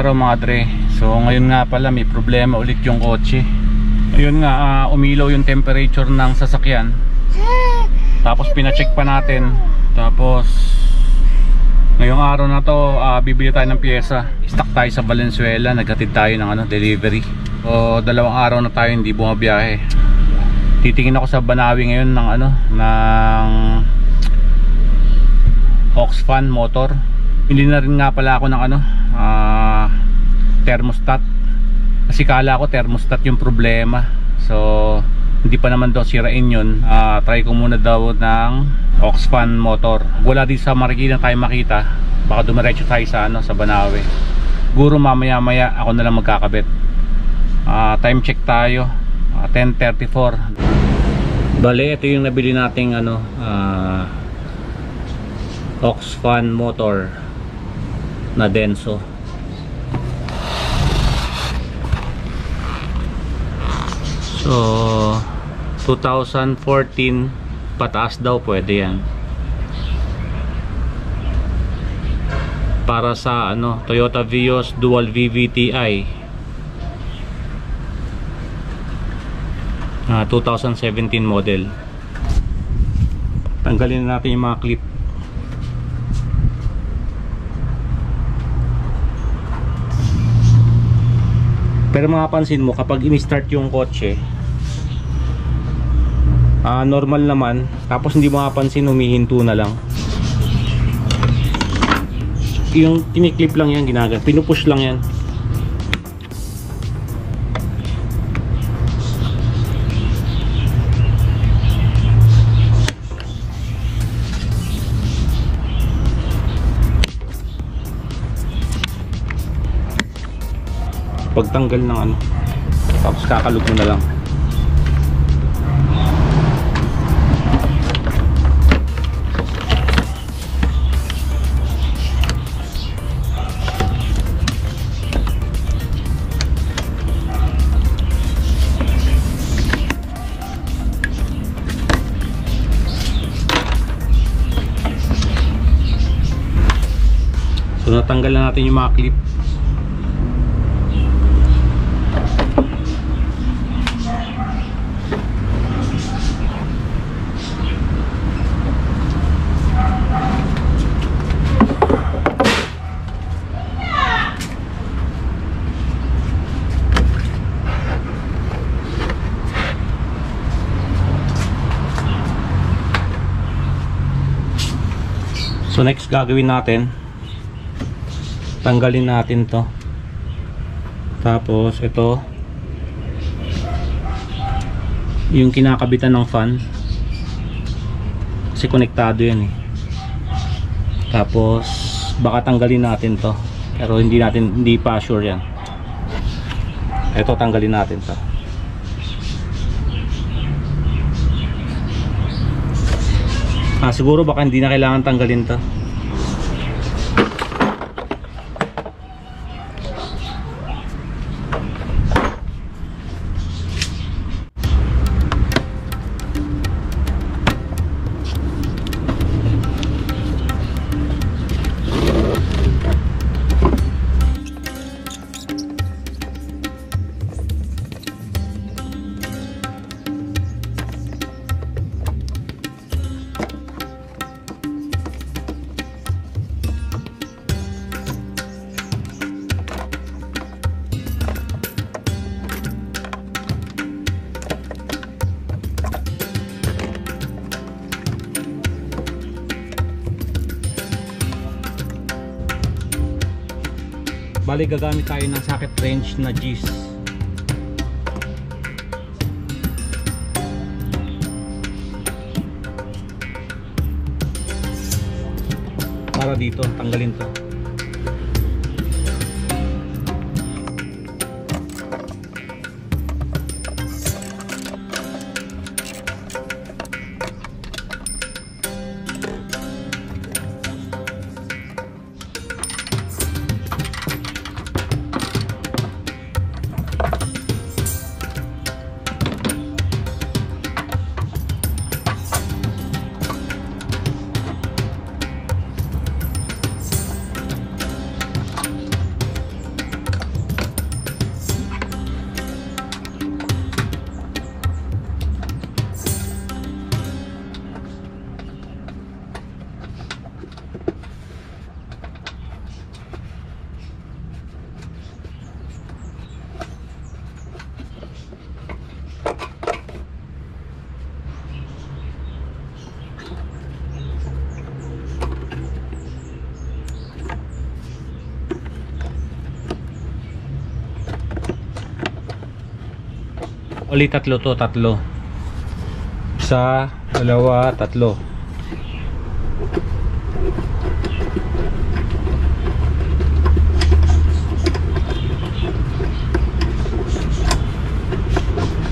araw mga dre. So ngayon nga pala may problema ulit yung kotse. Ayun nga, umilaw yung temperature ng sasakyan. Tapos pina-check pa natin. Tapos ngayong araw na to, bibili tayo ng pyesa. Stuck tayo sa Valenzuela, naghatid tayo ng delivery. So 2 araw na tayo hindi bumabiyahe. Titingin ako sa Banawi ngayon ng ng Oxfam motor. Hindi na rin nga pala ako ng thermostat. Kasi kala ko thermostat yung problema. So hindi pa naman daw sirain yun. Try ko muna daw ng Oxfam motor. Wala din sa Marikina tayo makita. Baka dumiretso tayo sa sa Banawi. Siguro mamaya maya ako na lang magkakabit. Time check tayo, 10:34. Bale, ito yung nabili nating Oxfam motor na Denso. So 2014 pataas daw pwede yan. Para sa Toyota Vios Dual VVTi 2017 model. Tanggalin na natin yung mga clip. Pero mapapansin mo kapag i-start yung kotse, normal naman, tapos hindi mo mapapansin, humihinto na lang. Yung tiniklip lang yan, pinupush lang yan. Pagtanggal ng tapos kakalog mo na lang. So natanggal na natin yung mga clip. So next gagawin natin, tanggalin natin to. Tapos ito yung kinakabitan ng fan, kasi konektado yan Tapos baka tanggalin natin to, pero hindi pa sure yan. Ito tanggalin natin to. Siguro baka hindi na kailangan tanggalin to. Bali gagamit tayo ng socket wrench na Gis. Para dito, tanggalin to. Ulit tatlo to, tatlo. Isa, dalawa, tatlo.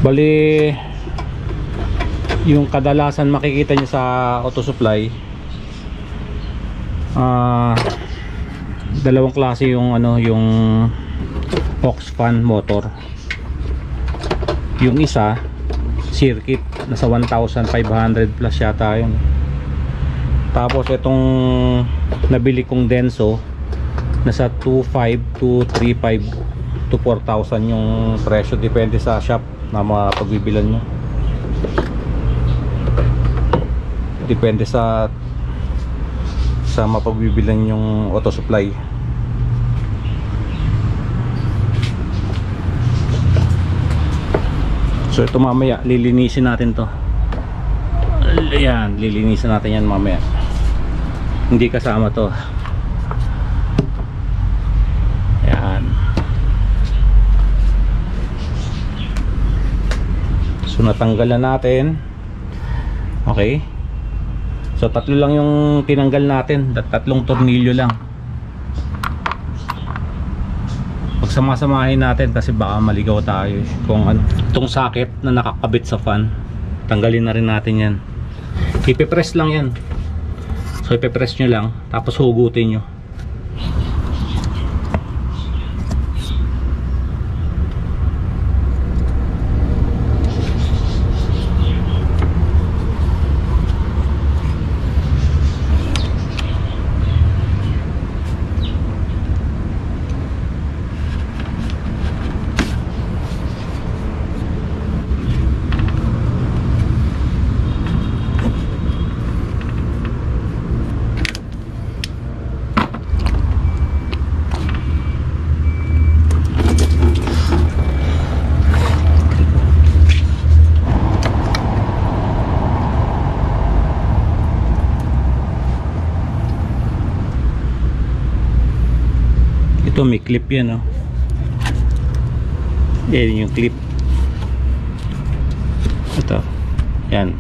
Bali, yung kadalasan makikita nyo sa auto supply, dalawang klase yung ano, yung aux fan motor. Yung isa circuit, nasa 1,500 plus yata yun. Tapos itong nabili kong Denso, nasa 2,500 to 3,500 to 4,000 yung presyo, depende sa shop na mapagbibilan nyo. Depende sa mapagbibilan yung auto supply. So ito mamaya lilinisin natin to. Ayan, lilinisin natin yan mamaya. Hindi kasama to. Ayan. So natanggalan natin. Okay. So tatlo lang yung tinanggal natin, tatlong tornilyo lang. Pagsamasamahin natin kasi baka maligaw tayo kung ano. Itong socket na nakakabit sa fan, tanggalin na rin natin yan. Ipipress lang yan. So ipipress nyo lang, tapos hugutin nyo. Ito may clip yan, oh. Yan yung clip. Ito. Yan.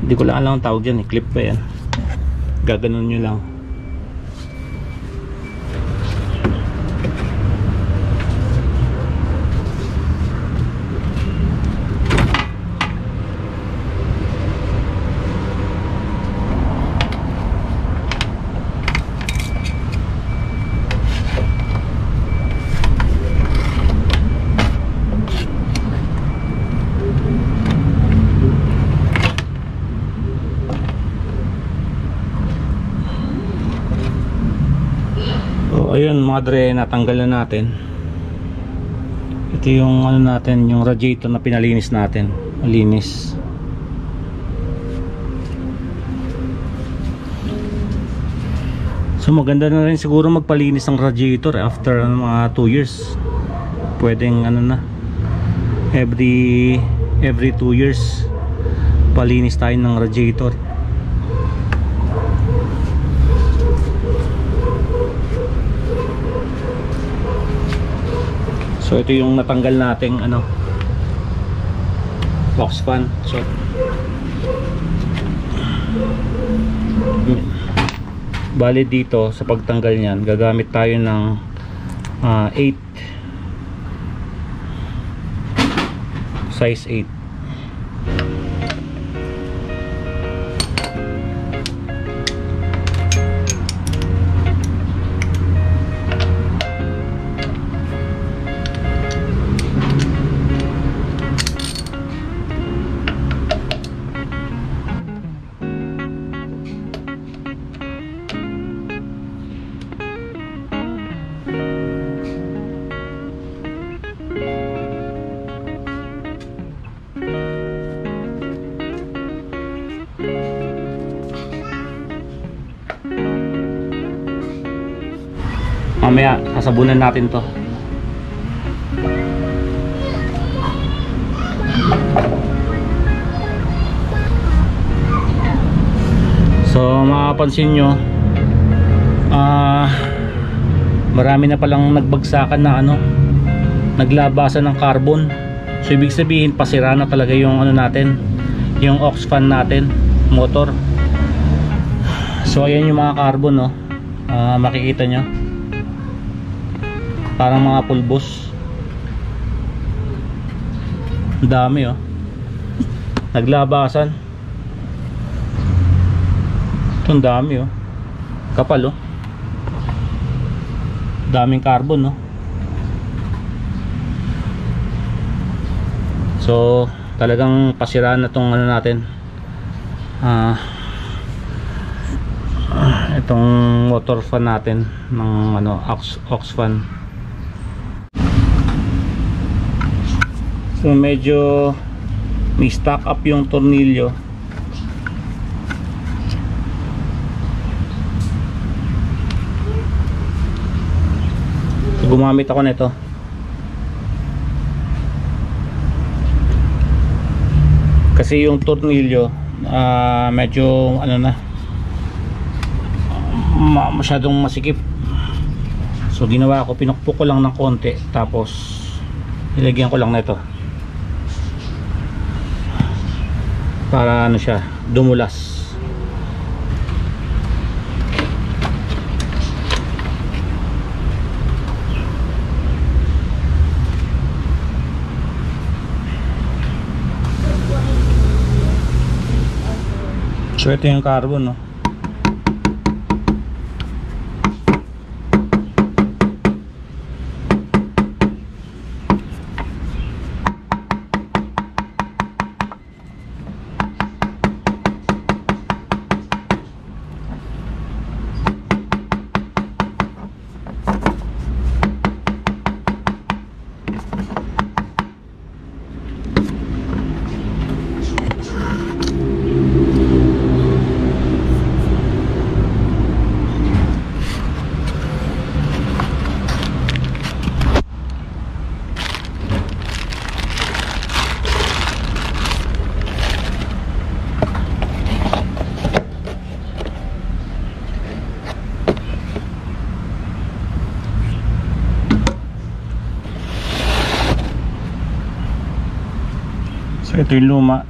Hindi ko lang alam ang tawag dyan, clip ba yan? Gaganon nyo lang. Ayun mga dre, natanggal na natin. Ito yung ano natin, yung radiator na pinalinis natin. Malinis. So maganda na rin siguro magpalinis ng radiator after mga 2 years. Pwedeng ano na, every 2 years palinis tayo ng radiator. So ito yung natanggal nating ano, box fan. So bali dito sa pagtanggal niyan, gagamit tayo ng 8, size 8. Mamaya sasabunan natin to. So mapapansin nyo, marami na palang nagbagsakan na ano, naglabasan ng carbon So ibig sabihin pasira na talaga yung ano natin, yung aux fan natin, motor. So ayan yung mga carbon, no. Makikita nyo parang mga pulbos. Ang dami, oh. Naglabasan. Ito ang dami, oh. Kapal, oh. Daming carbon, no. So talagang pasiraan na tong ano natin, itong motor fan natin ng ano, aux fan. So medyo may stock up yung tornilyo. So, gumamit ako nito. Kasi yung tornilyo medyo ano na, masyadong masikip. So ginawa ko, pinukpok ko lang ng konti, tapos nilagyan ko lang na ito para ano siya, dumulas. So ito yung carbon, no. So ito yung luma.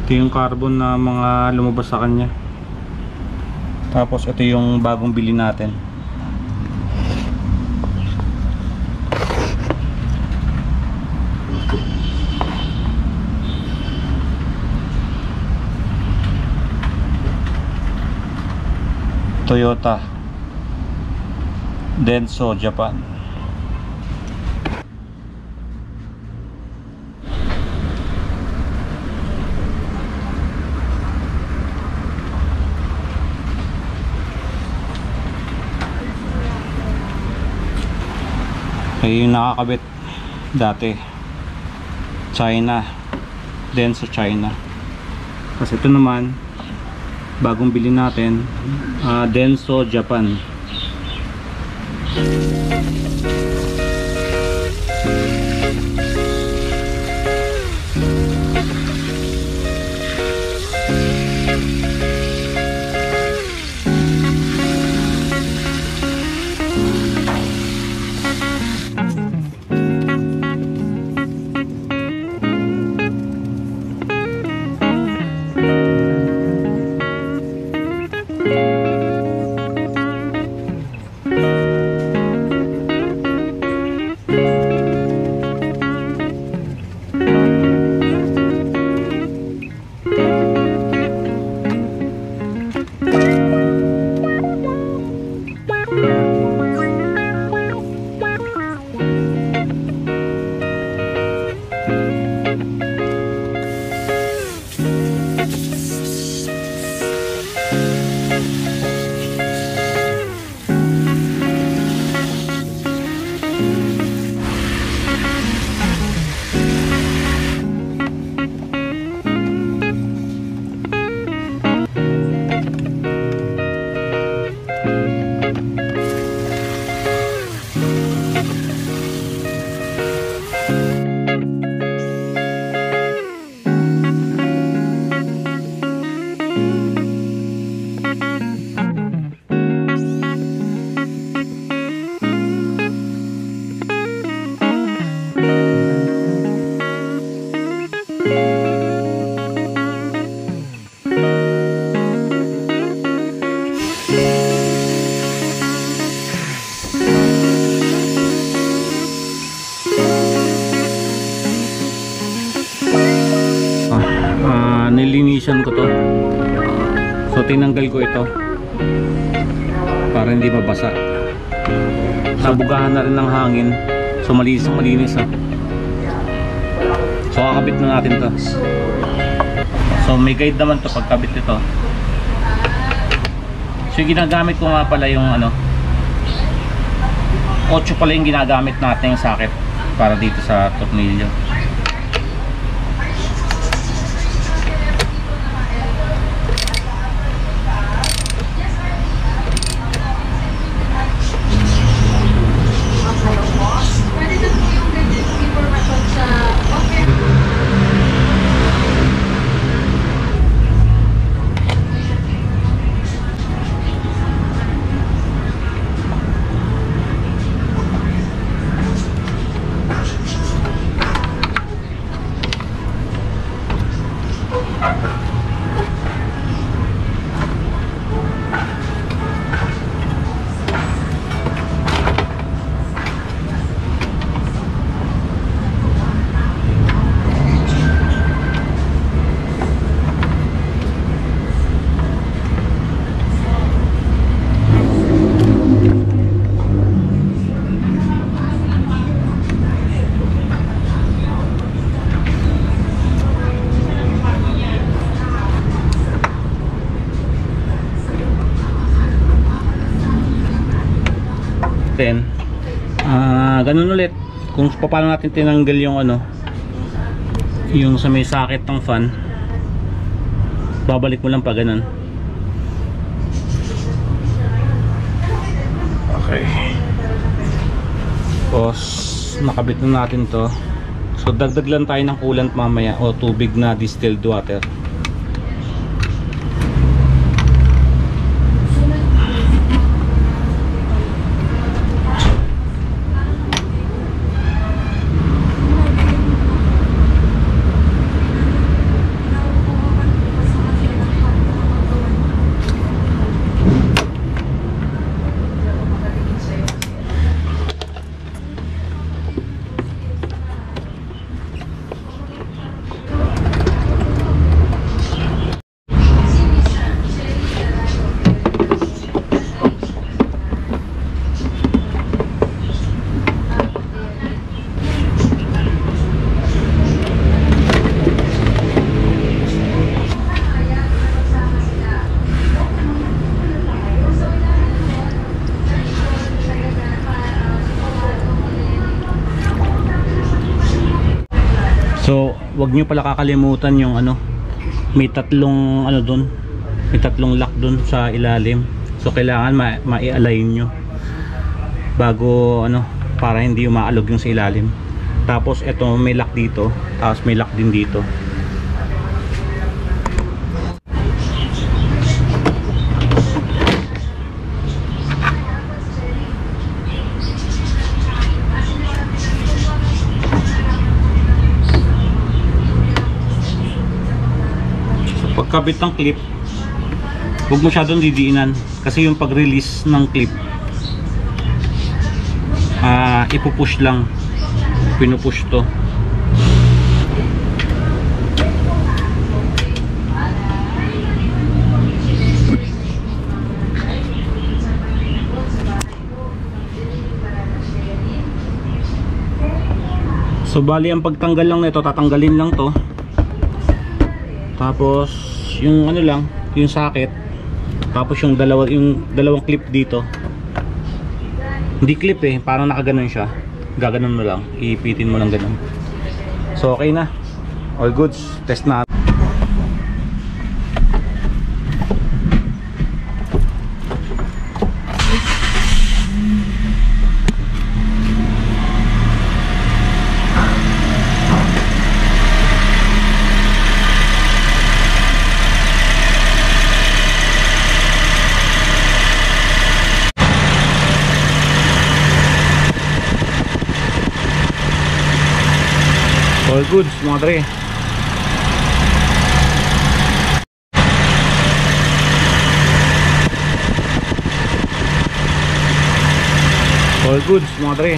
Ito yung carbon na mga lumabas sa kanya. Tapos ito yung bagong bili natin. Toyota Denso, Japan. Ay yung nakakabit dati, China, Denso China. Kasi ito naman bagong bili natin, Denso Japan. lilinisan ko to. So tinanggal ko ito para hindi mabasa. Nabugahan na rin ng hangin. So malinis ha. So kakabit na natin to. So may guide naman to pagkabit ito. So yung ginagamit ko nga pala yung 8 pala yung ginagamit natin yung socket para dito sa tornilyo. Ganun ulit kung paano natin tinanggal yung yung sa may socket ng fan. Babalik mo lang pa ganun. Okay, tapos nakabit na natin to. So dagdag lang tayo ng coolant mamaya o tubig na distilled water. So, wag nyo pala kakalimutan yung may tatlong doon. May tatlong lock doon sa ilalim. So, kailangan ma-i-align nyo bago para hindi umaalog yung sa ilalim. Tapos, ito may lock dito. Tapos, may lock din dito. Pagkabit ng clip, huwag masyadong didiinan kasi yung pag-release ng clip ipupush lang, pinupush to. So bali ang pagtanggal lang nito, tatanggalin lang to. Tapos yung lang, yung socket. Tapos yung dalawang clip dito. Hindi clip parang nakaganon siya. Gaganon mo lang, iipitin mo lang ganun. So okay na. All goods. Test na. All goods mga dre. All goods mga dre.